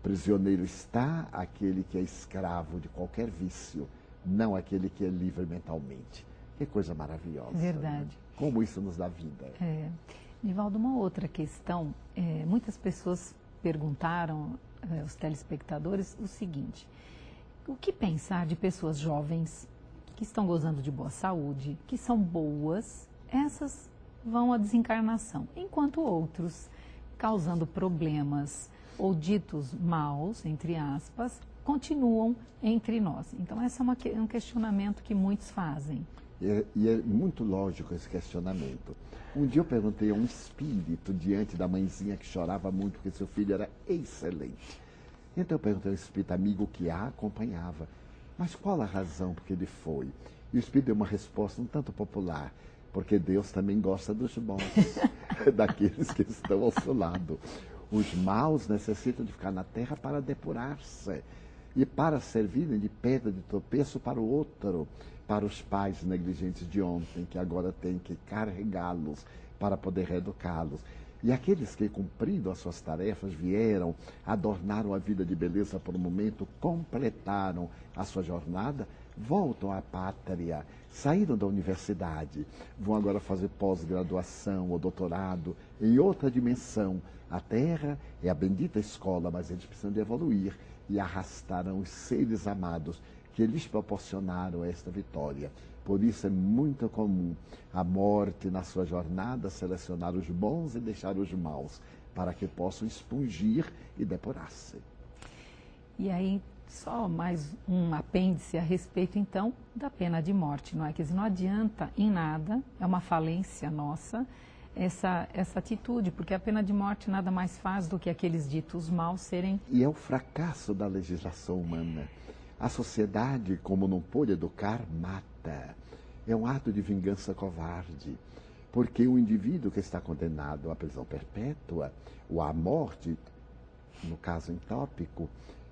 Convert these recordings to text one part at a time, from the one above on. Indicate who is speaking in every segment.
Speaker 1: Prisioneiro está aquele que é escravo de qualquer vício, não aquele que é livre mentalmente. Que coisa maravilhosa.
Speaker 2: Verdade.
Speaker 1: Né? Como isso nos dá vida.
Speaker 2: Nivaldo, uma outra questão, muitas pessoas perguntaram aos telespectadores o seguinte: o que pensar de pessoas jovens que estão gozando de boa saúde, que são boas, essas vão à desencarnação, enquanto outros, causando problemas ou ditos maus, entre aspas, continuam entre nós. Então, esse é um questionamento que muitos fazem.
Speaker 1: E é muito lógico esse questionamento. Um dia eu perguntei a um espírito diante da mãezinha que chorava muito porque seu filho era excelente. Então eu perguntei ao espírito amigo que a acompanhava, mas qual a razão porque ele foi? E o espírito deu uma resposta um tanto popular, porque Deus também gosta dos bons, daqueles que estão ao seu lado. Os maus necessitam de ficar na terra para depurar-se e para servirem de pedra de tropeço para o outro, para os pais negligentes de ontem, que agora têm que carregá-los para poder reeducá-los. E aqueles que, cumprindo as suas tarefas, vieram, adornaram a vida de beleza por um momento, completaram a sua jornada, voltam à pátria, saíram da universidade, vão agora fazer pós-graduação ou doutorado em outra dimensão. A Terra é a bendita escola, mas eles precisam de evoluir e arrastarão os seres amados que lhes proporcionaram esta vitória. Por isso é muito comum a morte na sua jornada selecionar os bons e deixar os maus, para que possam expungir e depurar-se.
Speaker 2: E aí, só mais um apêndice a respeito, então, da pena de morte, não é? Quer dizer, não adianta em nada, é uma falência nossa, essa atitude, porque a pena de morte nada mais faz do que aqueles ditos maus serem...
Speaker 1: E é o fracasso da legislação humana. A sociedade, como não pôde educar, mata. É um ato de vingança covarde, porque o indivíduo que está condenado à prisão perpétua ou à morte, no caso em tópico,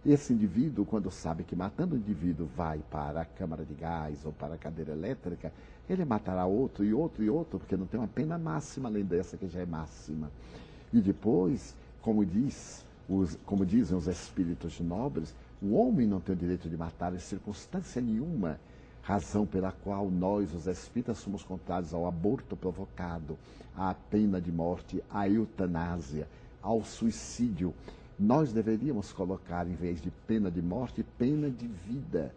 Speaker 1: esse indivíduo, quando sabe que matando o indivíduo vai para a câmara de gás ou para a cadeira elétrica, ele matará outro e outro e outro, porque não tem uma pena máxima além dessa que já é máxima. E depois, como dizem os espíritos nobres, o homem não tem o direito de matar em circunstância nenhuma, razão pela qual nós, os espíritas, somos contrários ao aborto provocado, à pena de morte, à eutanásia, ao suicídio. Nós deveríamos colocar, em vez de pena de morte, pena de vida,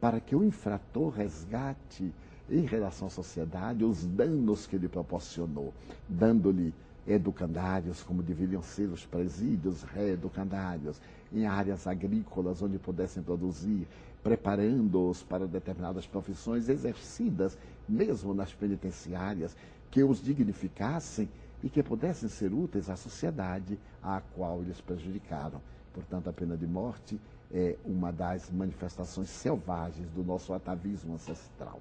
Speaker 1: para que o infrator resgate, em relação à sociedade, os danos que ele proporcionou, dando-lhe educandários, como deveriam ser os presídios, reeducandários, em áreas agrícolas onde pudessem produzir, preparando-os para determinadas profissões exercidas, mesmo nas penitenciárias, que os dignificassem e que pudessem ser úteis à sociedade à qual eles prejudicaram. Portanto, a pena de morte é uma das manifestações selvagens do nosso atavismo ancestral.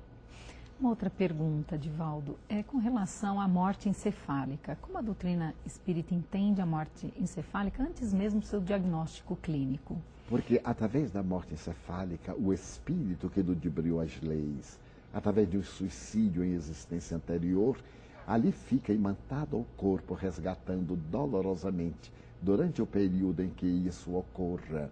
Speaker 2: Uma outra pergunta, Divaldo, é com relação à morte encefálica. Como a doutrina espírita entende a morte encefálica antes mesmo do seu diagnóstico clínico?
Speaker 1: Porque através da morte encefálica, o espírito que ludibriou as leis, através de um suicídio em existência anterior, ali fica imantado ao corpo, resgatando dolorosamente, durante o período em que isso ocorra.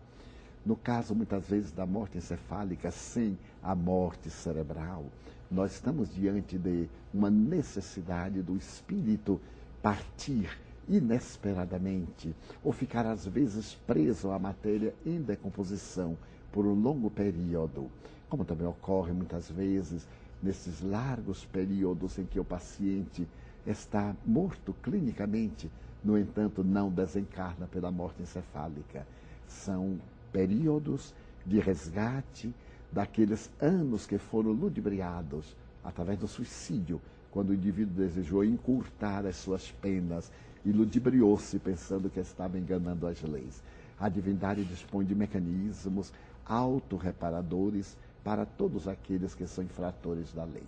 Speaker 1: No caso, muitas vezes, da morte encefálica sem a morte cerebral, nós estamos diante de uma necessidade do espírito partir inesperadamente ou ficar, às vezes, preso à matéria em decomposição por um longo período, como também ocorre muitas vezes nesses largos períodos em que o paciente está morto clinicamente, no entanto, não desencarna pela morte encefálica. São períodos de resgate daqueles anos que foram ludibriados através do suicídio, quando o indivíduo desejou encurtar as suas penas e ludibriou-se pensando que estava enganando as leis. A divindade dispõe de mecanismos autorreparadores para todos aqueles que são infratores da lei.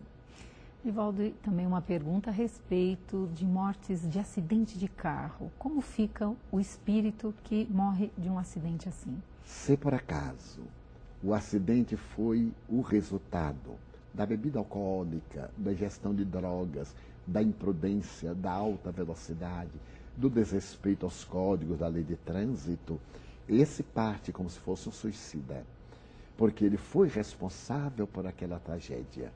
Speaker 2: Divaldo, também uma pergunta a respeito de mortes de acidente de carro. Como fica o espírito que morre de um acidente assim?
Speaker 1: Se por acaso o acidente foi o resultado da bebida alcoólica, da ingestão de drogas, da imprudência, da alta velocidade, do desrespeito aos códigos da lei de trânsito, esse parte como se fosse um suicida, porque ele foi responsável por aquela tragédia.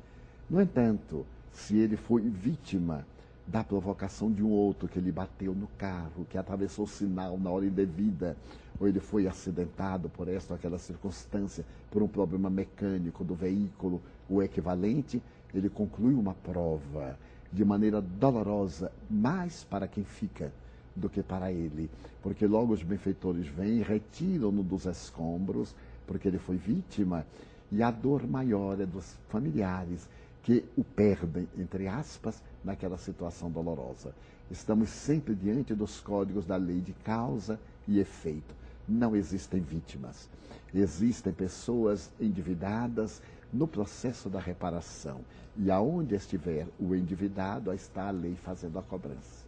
Speaker 1: No entanto, se ele foi vítima da provocação de um outro que lhe bateu no carro, que atravessou o sinal na hora indevida, ou ele foi acidentado por esta ou aquela circunstância, por um problema mecânico do veículo, o equivalente, ele conclui uma prova de maneira dolorosa, mais para quem fica do que para ele, porque logo os benfeitores vêm e retiram-no dos escombros, porque ele foi vítima, e a dor maior é dos familiares, que o perdem, entre aspas, naquela situação dolorosa. Estamos sempre diante dos códigos da lei de causa e efeito. Não existem vítimas. Existem pessoas endividadas no processo da reparação. E aonde estiver o endividado, aí está a lei fazendo a cobrança.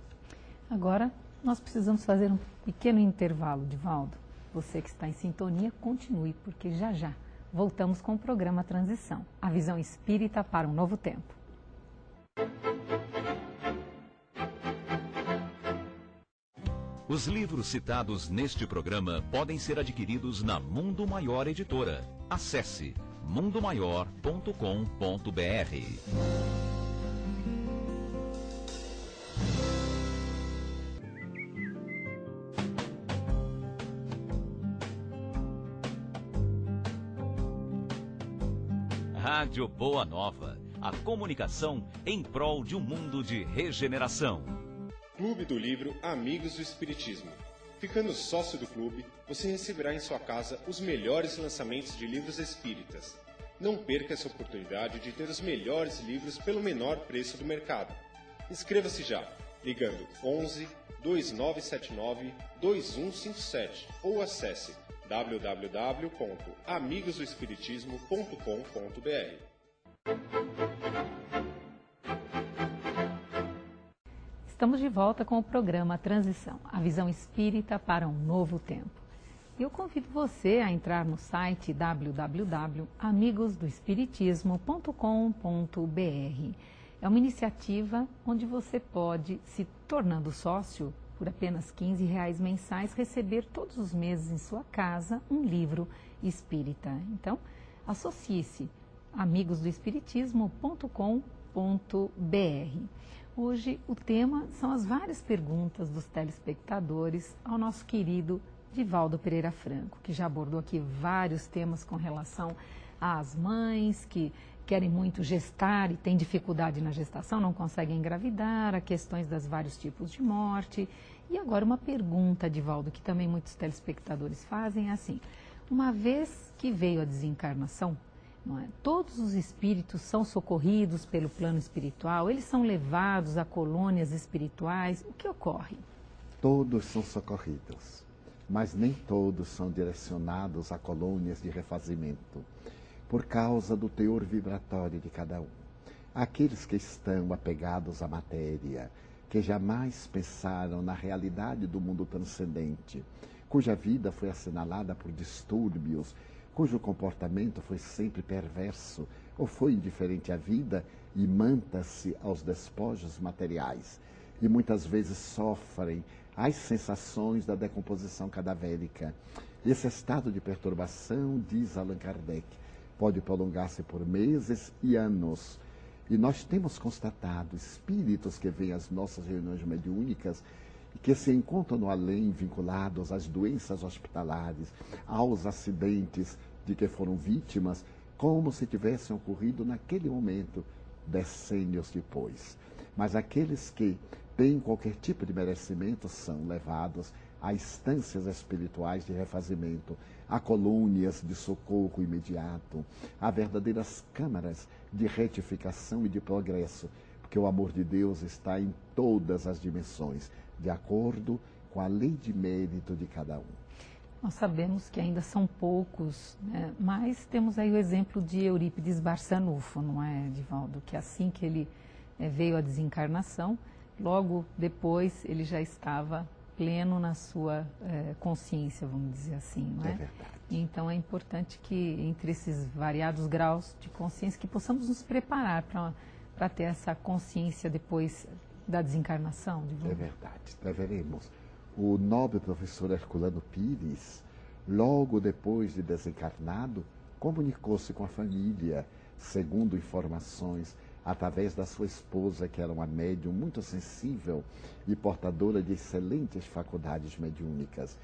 Speaker 2: Agora, nós precisamos fazer um pequeno intervalo, Divaldo. Você que está em sintonia, continue, porque já já voltamos com o programa Transição, a visão espírita para um novo tempo.
Speaker 3: Os livros citados neste programa podem ser adquiridos na Mundo Maior Editora. Acesse mundomaior.com.br. Rádio Boa Nova, a comunicação em prol de um mundo de regeneração.
Speaker 4: Clube do Livro Amigos do Espiritismo. Ficando sócio do clube, você receberá em sua casa os melhores lançamentos de livros espíritas. Não perca essa oportunidade de ter os melhores livros pelo menor preço do mercado. Inscreva-se já, ligando 11 2979 2157 ou acesse www.amigosdoespiritismo.com.br.
Speaker 2: Estamos de volta com o programa Transição, a visão espírita para um novo tempo. E eu convido você a entrar no site www.amigosdoespiritismo.com.br. É uma iniciativa onde você pode, se tornando sócio, por apenas R$15 mensais, receber todos os meses em sua casa um livro espírita. Então, associe-se amigosdoespiritismo.com.br. Hoje o tema são as várias perguntas dos telespectadores ao nosso querido Divaldo Pereira Franco, que já abordou aqui vários temas com relação às mães que querem muito gestar e têm dificuldade na gestação, não conseguem engravidar, a questões das vários tipos de morte. E agora uma pergunta, Divaldo, que também muitos telespectadores fazem, é assim: uma vez que veio a desencarnação, não é, todos os espíritos são socorridos pelo plano espiritual, eles são levados a colônias espirituais, o que ocorre?
Speaker 1: Todos são socorridos, mas nem todos são direcionados a colônias de refazimento, por causa do teor vibratório de cada um. Aqueles que estão apegados à matéria, que jamais pensaram na realidade do mundo transcendente, cuja vida foi assinalada por distúrbios, cujo comportamento foi sempre perverso ou foi indiferente à vida e manta-se aos despojos materiais, e muitas vezes sofrem as sensações da decomposição cadavérica. Esse estado de perturbação, diz Allan Kardec, pode prolongar-se por meses e anos. E nós temos constatado espíritos que vêm às nossas reuniões mediúnicas e que se encontram no além vinculados às doenças hospitalares, aos acidentes de que foram vítimas, como se tivessem ocorrido naquele momento, decênios depois. Mas aqueles que têm qualquer tipo de merecimento são levados a instâncias espirituais de refazimento, a colônias de socorro imediato, a verdadeiras câmaras de retificação e de progresso, porque o amor de Deus está em todas as dimensões, de acordo com a lei de mérito de cada um.
Speaker 2: Nós sabemos que ainda são poucos, né? Mas temos aí o exemplo de Eurípides Barçanufo, não é, Divaldo? Que assim que ele veio à desencarnação, logo depois ele já estava pleno na sua consciência, vamos dizer assim, não é?
Speaker 1: É verdade.
Speaker 2: Então é importante que entre esses variados graus de consciência que possamos nos preparar para ter essa consciência depois da desencarnação.
Speaker 1: É verdade, deveremos. O nobre professor Herculano Pires, logo depois de desencarnado, comunicou-se com a família, segundo informações, através da sua esposa, que era uma médium muito sensível e portadora de excelentes faculdades mediúnicas.